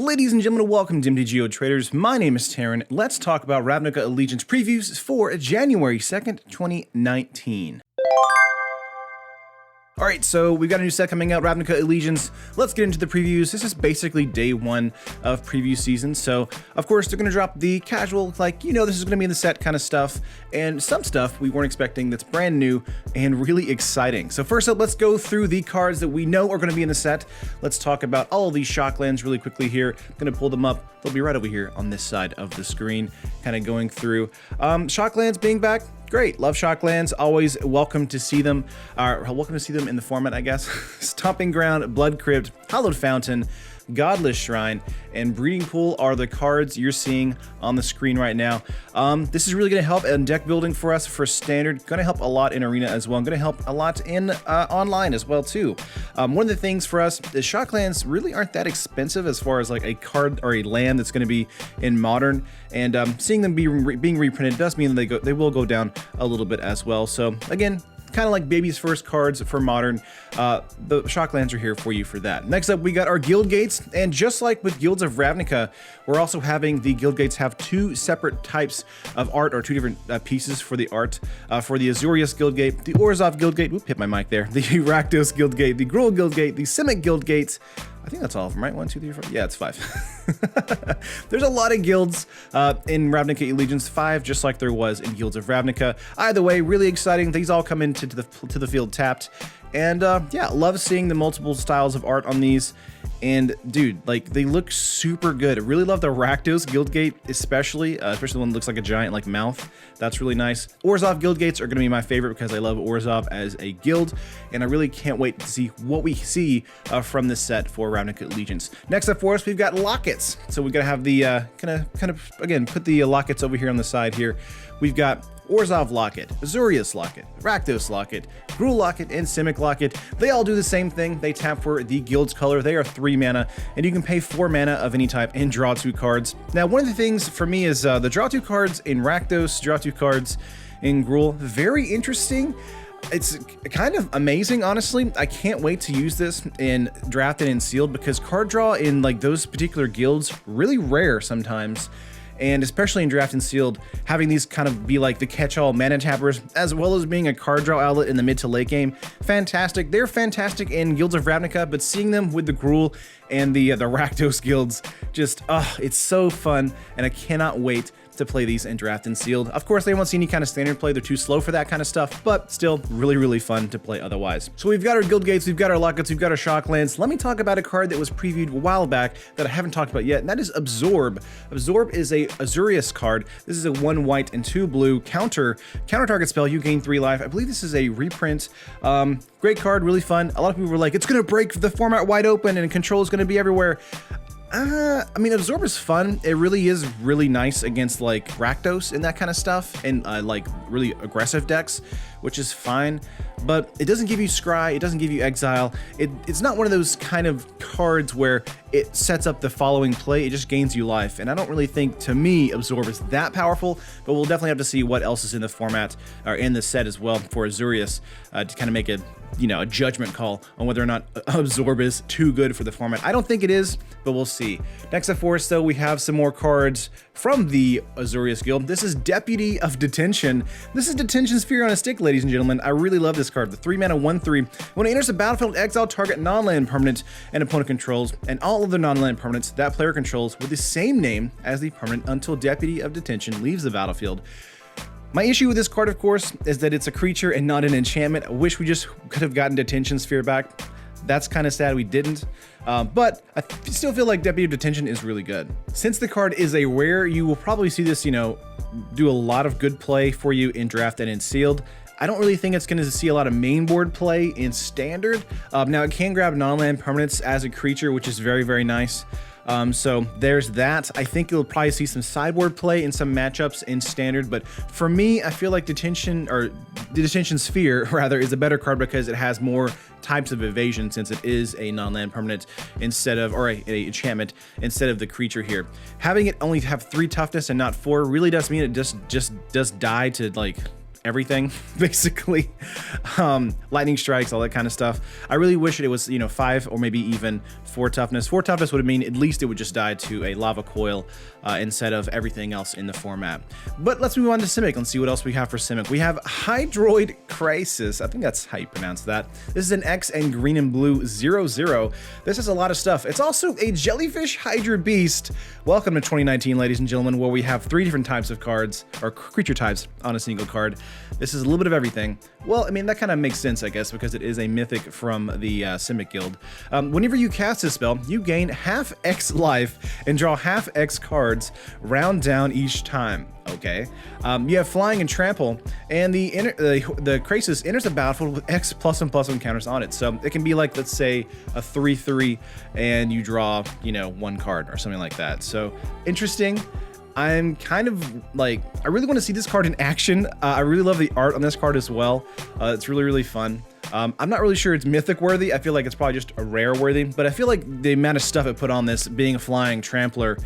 Ladies and gentlemen, welcome to MTGO Traders. My name is Taryn. Let's talk about Ravnica Allegiance previews for January 2nd, 2019. Alright, so we've got a new set coming out, Ravnica Allegiance. Let's get into the previews. This is basically day one of preview season, so of course they're going to drop the casual, like, you know, this is going to be in the set kind of stuff, and some stuff we weren't expecting that's brand new and really exciting. So first up, let's go through the cards that we know are going to be in the set. Let's talk about all of these Shocklands really quickly here. I'm going to pull them up. They'll be right over here on this side of the screen, kind of going through. Shocklands being back. Great, love Shocklands, always welcome to see them, welcome to see them in the format, I guess. Stomping Ground, Blood Crypt, Hallowed Fountain, Godless Shrine, and Breeding Pool are the cards you're seeing on the screen right now. This is really going to help in deck building for us for Standard, going to help a lot in Arena as well, and going to help a lot in online as well too. One of the things for us is Shocklands really aren't that expensive as far as like a card or a land that's going to be in Modern, and seeing them being reprinted does mean that they will go down a little bit as well. So again, kind of like baby's first cards for Modern. The Shocklands are here for you for that. Next up, we got our Guildgates, and just like with Guilds of Ravnica, we're also having the Guildgates have two separate types of art, or two different pieces for the art. For the Azureus Guildgate, the Orzhov Guildgate, whoop, hit my mic there, the Rakdos Guildgate, the Gruul Guildgate, the Simic Guildgates. I think that's all of them, right? 1, 2, 3, 4. Yeah, it's 5. There's a lot of guilds in Ravnica Allegiance 5, just like there was in Guilds of Ravnica. Either way, really exciting. These all come into the field tapped. And yeah, love seeing the multiple styles of art on these. And dude, like, they look super good. I really love the Rakdos Guildgate, especially the one that looks like a giant like mouth. That's really nice. Orzhov Guildgates are going to be my favorite because I love Orzhov as a guild, and I really can't wait to see what we see from this set for Ravnica Allegiance. Next up for us, we've got Lockets. So we're gonna have the kind of again put the Lockets over here on the side here. We've got Orzhov Locket, Azureus Locket, Rakdos Locket, Gruul Locket, and Simic Locket. They all do the same thing. They tap for the guild's color. They are 3 mana, and you can pay 4 mana of any type and draw 2 cards. Now, one of the things for me is the draw 2 cards in Rakdos, draw 2 cards in Gruul. Very interesting. It's kind of amazing, honestly. I can't wait to use this in Drafted and Sealed because card draw in like those particular guilds really rare sometimes. And especially in Draft and Sealed, having these kind of be like the catch-all mana tappers, as well as being a card draw outlet in the mid to late game, fantastic. They're fantastic in Guilds of Ravnica, but seeing them with the Gruul and the Rakdos guilds, just, it's so fun, and I cannot wait to play these in Draft and Sealed. Of course, they won't see any kind of standard play. They're too slow for that kind of stuff, but still really, really fun to play otherwise. So we've got our Guildgates, we've got our Lockets, we've got our Shocklands. Let me talk about a card that was previewed a while back that I haven't talked about yet, and that is Absorb. Absorb is a Azureus card. This is a 1 white and 2 blue counter target spell. You gain 3 life. I believe this is a reprint. Great card, really fun. A lot of people were like, it's gonna break the format wide open and control is gonna be everywhere. I mean, Absorb is fun. It really is really nice against like Rakdos and that kind of stuff, and like really aggressive decks, which is fine. But it doesn't give you Scry, it doesn't give you Exile. It's not one of those kind of cards where it sets up the following play, it just gains you life. And I don't really think, to me, Absorb is that powerful, but we'll definitely have to see what else is in the format, or in the set as well for Azureus, to kind of make a judgment call on whether or not Absorb is too good for the format. I don't think it is, but we'll see. Next up for us, though, we have some more cards from the Azureus Guild. This is Deputy of Detention. This is Detention Sphere on a stick, ladies and gentlemen. I really love this card. The 3 mana 1/3. When it enters the battlefield, exile target non-land permanent and opponent controls, and all other non-land permanents that player controls with the same name as the permanent until Deputy of Detention leaves the battlefield. My issue with this card, of course, is that it's a creature and not an enchantment. I wish we just could have gotten Detention Sphere back. That's kind of sad we didn't, but I still feel like Deputy of Detention is really good. Since the card is a rare, you will probably see this, do a lot of good play for you in Draft and in Sealed. I don't really think it's going to see a lot of main board play in Standard. Now, it can grab non-land permanents as a creature, which is very, very nice. So there's that. I think you'll probably see some sideboard play in some matchups in Standard, but for me, I feel like Detention, or the Detention Sphere, rather, is a better card because it has more types of evasion since it is a non-land permanent instead of, or a enchantment instead of the creature here. Having it only have 3 toughness and not 4 really does mean it just does die to like everything, basically. Lightning strikes, all that kind of stuff. I really wish it was, you know, 5 or maybe even 4 toughness. 4 toughness would mean at least it would just die to a lava coil instead of everything else in the format. But let's move on to Simic and see what else we have for Simic. We have Hydroid Crisis. I think that's how you pronounce that. This is an X and green and blue 0/0. This has a lot of stuff. It's also a jellyfish Hydra beast. Welcome to 2019, ladies and gentlemen, where we have 3 different types of cards, or creature types, on a single card. This is a little bit of everything. Well, I mean, that kind of makes sense, I guess, because it is a mythic from the Simic Guild. Whenever you cast this spell, you gain half X life and draw half X cards, round down each time. Okay. You have flying and trample, and the Crisis enters the battlefield with X +1/+1 counters on it. So it can be like, let's say, a 3/3, and you draw, you know, 1 card or something like that. So interesting. I'm kind of like, I really want to see this card in action. I really love the art on this card as well. It's really, really fun. I'm not really sure it's mythic worthy. I feel like it's probably just a rare worthy, but I feel like the amount of stuff it put on this, being a flying trampler,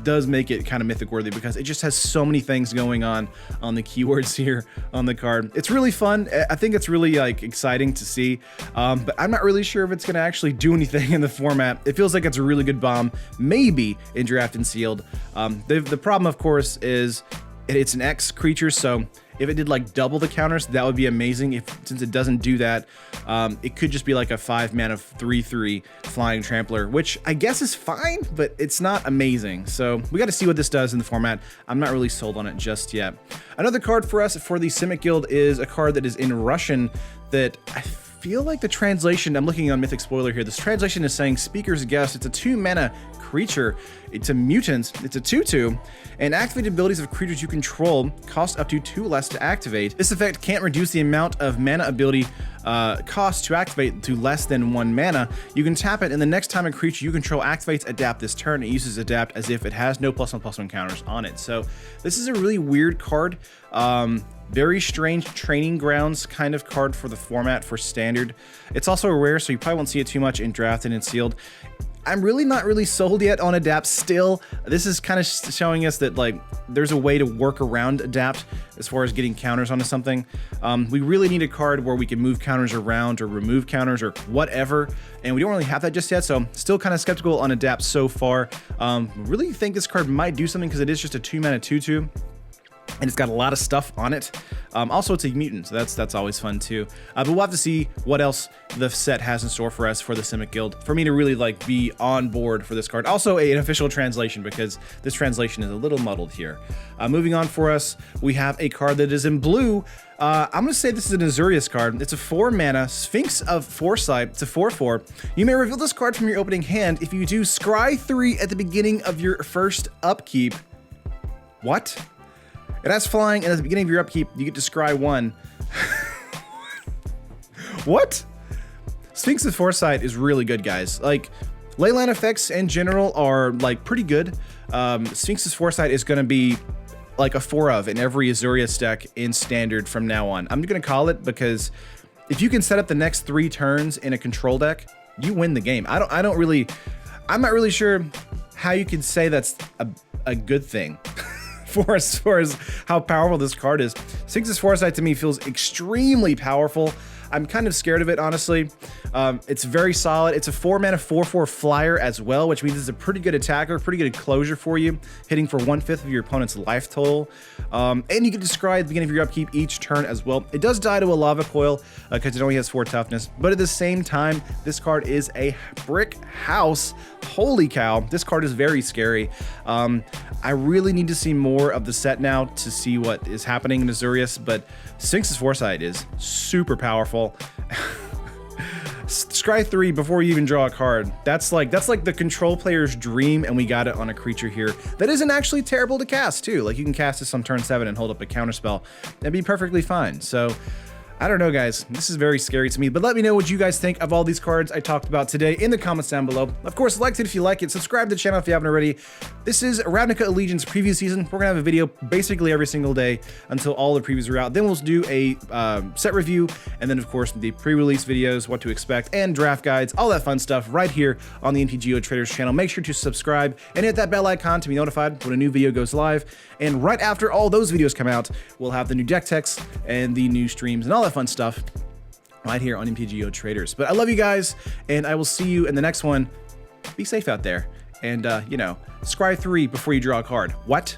does make it kind of mythic worthy because it just has so many things going on the keywords here on the card. It's really fun. I think it's really like exciting to see, but I'm not really sure if it's going to actually do anything in the format. It feels like it's a really good bomb, maybe in draft and sealed. The problem, of course, is it's an X creature, so if it did like double the counters, that would be amazing. Since it doesn't do that, it could just be like a 5-mana 3/3 flying trampler, which I guess is fine, but it's not amazing. So we got to see what this does in the format. I'm not really sold on it just yet. Another card for us for the Simic Guild is a card that is in Russian that I feel like the translation, I'm looking on Mythic Spoiler here, this translation is saying Speaker's Guest. It's a 2-mana creature. It's a mutant. It's a 2/2, and activated abilities of creatures you control cost up to 2 less to activate. This effect can't reduce the amount of mana ability cost to activate to less than 1 mana. You can tap it, and the next time a creature you control activates Adapt this turn, it uses Adapt as if it has no +1/+1 counters on it. So this is a really weird card. Very strange training grounds kind of card for the format for standard. It's also rare, so you probably won't see it too much in drafted and sealed. I'm really not really sold yet on Adapt still. This is kind of showing us that like there's a way to work around Adapt as far as getting counters onto something. We really need a card where we can move counters around or remove counters or whatever, and we don't really have that just yet, so still kind of skeptical on Adapt so far. Really think this card might do something because it is just a 2-mana 2/2. And it's got a lot of stuff on it. Also, it's a mutant, so that's always fun too. But we'll have to see what else the set has in store for us for the Simic Guild for me to really like be on board for this card. Also, an official translation because this translation is a little muddled here. Moving on for us, we have a card that is in blue. I'm gonna say this is an Azureus card. It's a 4-mana Sphinx of Foresight. It's a 4/4. You may reveal this card from your opening hand if you do Scry 3 at the beginning of your first upkeep. What? It has flying, and at the beginning of your upkeep, you get to scry 1. What? Sphinx of Foresight is really good, guys. Like, Leyline effects in general are like pretty good. Sphinx of Foresight is going to be like a 4 of in every Azureus deck in standard from now on. I'm going to call it because if you can set up the next 3 turns in a control deck, you win the game. I'm not really sure how you can say that's a good thing. For as far as how powerful this card is. Sphinx's Foresight to me feels extremely powerful. I'm kind of scared of it, honestly. It's very solid. It's a 4-mana 4/4 flyer as well, which means it's a pretty good attacker, pretty good closure for you, hitting for 1/5 of your opponent's life total. And you can describe at the beginning of your upkeep each turn as well. It does die to a lava coil because it only has 4 toughness, but at the same time, this card is a brick house. Holy cow, this card is very scary. I really need to see more of the set now to see what is happening in Azureus, but Sphinx's Foresight is super powerful. Scry 3 before you even draw a card. That's like the control player's dream, and we got it on a creature here that isn't actually terrible to cast too. Like you can cast this on turn 7 and hold up a counterspell. That'd be perfectly fine. So I don't know, guys. This is very scary to me, but let me know what you guys think of all these cards I talked about today in the comments down below. Of course, like it if you like it, subscribe to the channel if you haven't already. This is Ravnica Allegiance preview season. We're gonna have a video basically every single day until all the previews are out. Then we'll do a set review, and then of course the pre-release videos, what to expect, and draft guides, all that fun stuff right here on the MTGO Traders channel. Make sure to subscribe and hit that bell icon to be notified when a new video goes live. And right after all those videos come out, we'll have the new deck techs and the new streams and all that fun stuff right here on MTGO Traders. But I love you guys, and I will see you in the next one. Be safe out there, and you know, scry 3 before you draw a card. What?